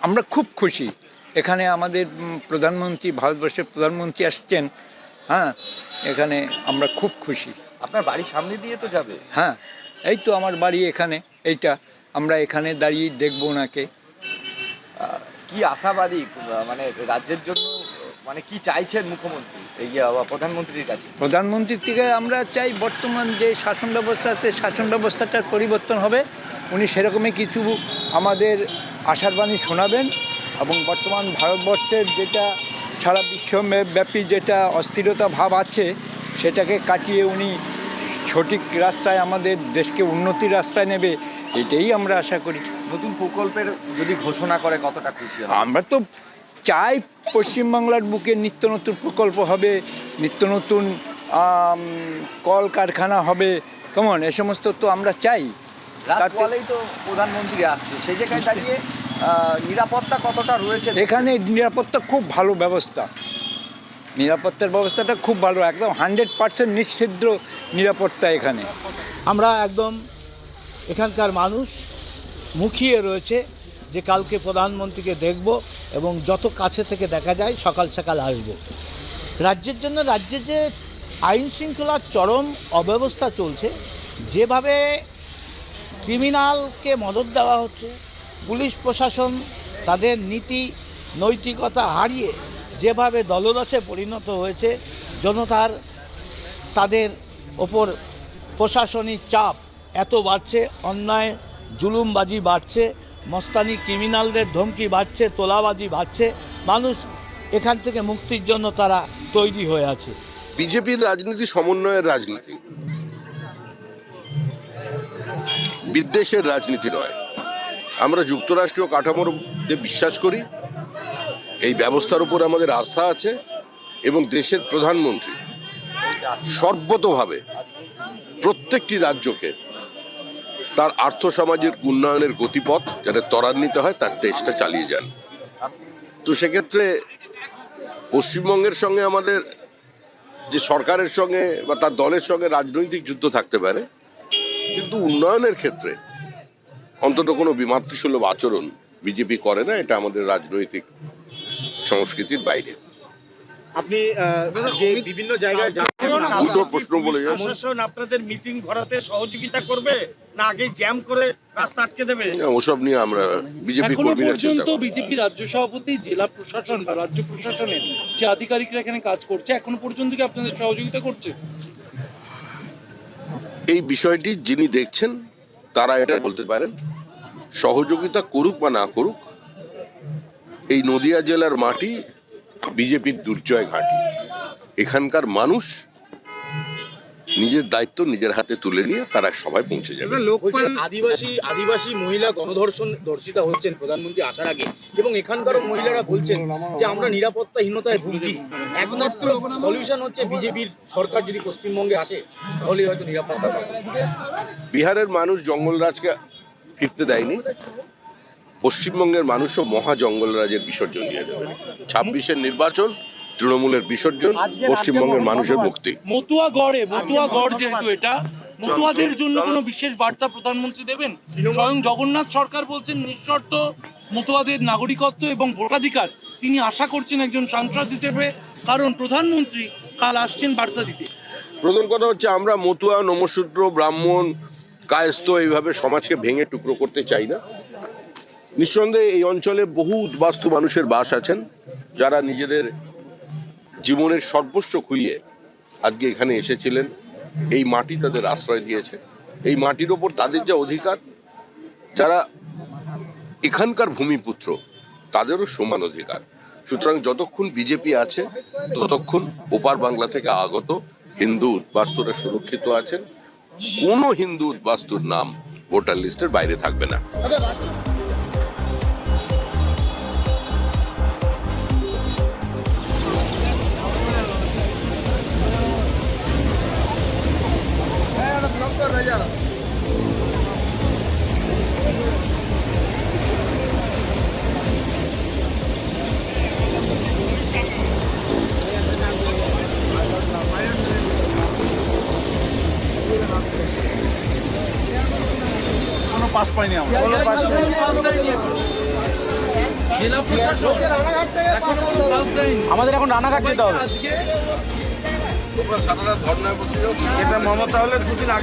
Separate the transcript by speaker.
Speaker 1: আমরা খুব খুশি। এখানে আমাদের প্রধানমন্ত্রী, ভারতবর্ষের প্রধানমন্ত্রী আসছেন। হ্যাঁ, এখানে আমরা খুব খুশি।
Speaker 2: আপনার বাড়ির সামনে দিয়ে তো যাবে?
Speaker 1: হ্যাঁ, এই তো আমার বাড়ি এখানে, এইটা আমরা এখানে দাঁড়িয়ে দেখব ওনাকে।
Speaker 2: কি আশাবাদী, মানে রাজ্যের জন্য মানে কি চাইছেন মুখ্যমন্ত্রী এই প্রধানমন্ত্রীর কাছে?
Speaker 1: প্রধানমন্ত্রীর থেকে আমরা চাই বর্তমান যে শাসন ব্যবস্থা আছে, শাসন ব্যবস্থাটার পরিবর্তন হবে। উনি সেরকমই কিছু আমাদের আশার বাণী শোনাবেন এবং বর্তমান ভারতবর্ষের যেটা সারা বিশ্বব্যাপী যেটা অস্থিরতা ভাব আছে সেটাকে কাটিয়ে উনি সঠিক রাস্তায় আমাদের দেশকে উন্নতির রাস্তায় নেবে, এটাই আমরা আশা করি।
Speaker 2: নতুন প্রকল্পের যদি ঘোষণা করে কতটা খুশি হবে?
Speaker 1: আমরা তো চাই পশ্চিমবাংলার বুকে নিত্য নতুন প্রকল্প হবে, নিত্য নতুন কলকারখানা হবে, কেমন এ সমস্ত তো আমরা চাই।
Speaker 2: রাত বলেই তো প্রধানমন্ত্রী আসছে, সেই জায়গায় দাঁড়িয়ে নিরাপত্তা কতটা রয়েছে?
Speaker 1: এখানে নিরাপত্তা খুব ভালো ব্যবস্থা, নিরাপত্তার ব্যবস্থাটা খুব ভালো, একদম 100% নিশ্চিদ্র নিরাপত্তা এখানে।
Speaker 3: আমরা একদম এখানকার মানুষ মুখিয়ে রয়েছে যে কালকে প্রধানমন্ত্রীকে দেখব এবং যত কাছে থেকে দেখা যায় সকাল সকাল আসব। রাজ্যের জন্য রাজ্যে যে আইন শৃঙ্খলার চরম অব্যবস্থা চলছে, যেভাবে ক্রিমিনালকে মদত দেওয়া হচ্ছে, পুলিশ প্রশাসন তাদের নীতি নৈতিকতা হারিয়ে যেভাবে দলদাসে পরিণত হয়েছে, জনতার তাদের ওপর প্রশাসনিক চাপ এত বাড়ছে, অন্যায় জুলুমবাজি বাড়ছে, মস্তানি ক্রিমিনালদের ধমকি বাড়ছে, তোলাবাজি বাড়ছে, মানুষ এখান থেকে মুক্তির জন্য তারা তৈরি হয়ে আছে।
Speaker 4: বিজেপির রাজনীতি সমন্বয়ের রাজনীতি, বিদ্বেষের রাজনীতি নয়। আমরা যুক্তরাষ্ট্রীয় কাঠামোর মধ্যে বিশ্বাস করি, এই ব্যবস্থার উপর আমাদের আস্থা আছে এবং দেশের প্রধানমন্ত্রী সর্বতোভাবে প্রত্যেকটি রাজ্যকে তার আর্থসামাজিক উন্নয়নের গতিপথ যাতে ত্বরান্বিত হয় তার চেষ্টা চালিয়ে যান। তো সেক্ষেত্রে পশ্চিমবঙ্গের সঙ্গে আমাদের যে সরকারের সঙ্গে বা তার দলের সঙ্গে রাজনৈতিক যুদ্ধ থাকতে পারে, কিন্তু উন্নয়নের ক্ষেত্রে অন্তত কোনো বিমাতৃসুলভ আচরণ বিজেপি করে না, এটা আমাদের রাজনৈতিক সংস্কৃতির বাইরে।
Speaker 5: আপনি বিভিন্ন জায়গায়
Speaker 4: দুটো প্রশ্ন বলে
Speaker 5: আপনাদের মিটিং ঘটাতে সহযোগিতা করবে না আগে জ্যাম করে রাস্তা আটকে দেবে?
Speaker 4: ওসব নিয়ে আমরা বিজেপি কর্মীরা চিন্তা করি।
Speaker 6: বিজেপি রাজ্য সভাপতি, জেলা প্রশাসন বা রাজ্য প্রশাসনের যে আধিকারিকরা এখানে কাজ করছে, এখনো পর্যন্ত কি আপনাদের সহযোগিতা করছে?
Speaker 4: এই বিষয়টি যিনি দেখছেন তারা এটা বলতে পারেন। সহযোগিতা করুক বা না করুক, এই নদিয়া জেলার মাটি বিজেপির দুর্জয় ঘাঁটি। এখানকার মানুষ নিজের দায়িত্ব নিজের হাতে তুলে নিয়ে তারা সবাই পৌঁছে যাবে।
Speaker 5: আদিবাসী মহিলা ধর্ষিতা হচ্ছেন প্রধানমন্ত্রী আসার আগে, এবং এখানকারও মহিলারা বলছেন যে আমরা নিরাপত্তাহীনতায় ভুগছি, একমাত্র সলিউশন হচ্ছে বিজেপির সরকার যদি পশ্চিমবঙ্গে আসে তাহলে হয়তো নিরাপত্তা পাবে।
Speaker 4: বিহারের মানুষ জঙ্গলরাজকে ফিরতে দেয়নি, পশ্চিমবঙ্গের মানুষও মহা জঙ্গলরাজের বিসর্জন দিয়ে দেবে। 26-এর নির্বাচন, তৃণমূলের বিসর্জন, পশ্চিমবঙ্গের মানুষের মুক্তি।
Speaker 6: মতুয়া গড় যেহেতু এটা, মতুয়াদের জন্য কোনো বিশেষ বার্তা প্রধানমন্ত্রী দেবেন? স্বয়ং জগন্নাথ সরকার বলছেন নিঃশর্ত মতুয়াদের নাগরিকত্ব এবং ভোটাধিকার তিনি আশা করছেন একজন সাংসদ হিসেবে, কারণ প্রধানমন্ত্রী কাল আসছেন বার্তা দিতে।
Speaker 4: প্রথম কথা হচ্ছে, আমরা মতুয়া, নমশূদ্র, ব্রাহ্মণ, কায়স্থ এইভাবে সমাজকে ভেঙে টুকরো করতে চাই না। নিঃসন্দেহে এই অঞ্চলে বহু উদ্বাস্তু মানুষের বাস আছেন, যারা নিজেদের জীবনের সর্বস্ব খুইয়ে আজকে এখানে এসেছিলেন। এই মাটি তাদের আশ্রয় দিয়েছে, এই মাটির ওপর তাদের যে অধিকার, যারা এখানকার ভূমিপুত্র তাদেরও সমান অধিকার। সুতরাং যতক্ষণ বিজেপি আছে ততক্ষণ ওপার বাংলা থেকে আগত হিন্দু উদ্বাস্তুরা সুরক্ষিত আছেন। কোনো হিন্দু উদ্বাস্তুর নাম ভোটার লিস্টের বাইরে থাকবে না।
Speaker 5: কোনো পাস পাইনি আমরা।
Speaker 6: জেলা প্রশাসন এখনো কোনো কাজ দেয়নি।
Speaker 5: আমাদের এখন রানাঘাট যেতে হবে।
Speaker 6: আজকে
Speaker 4: তোমরা সারা রাত ধর্নায় বসে যাও।
Speaker 5: এটা মমতা হলে দুদিন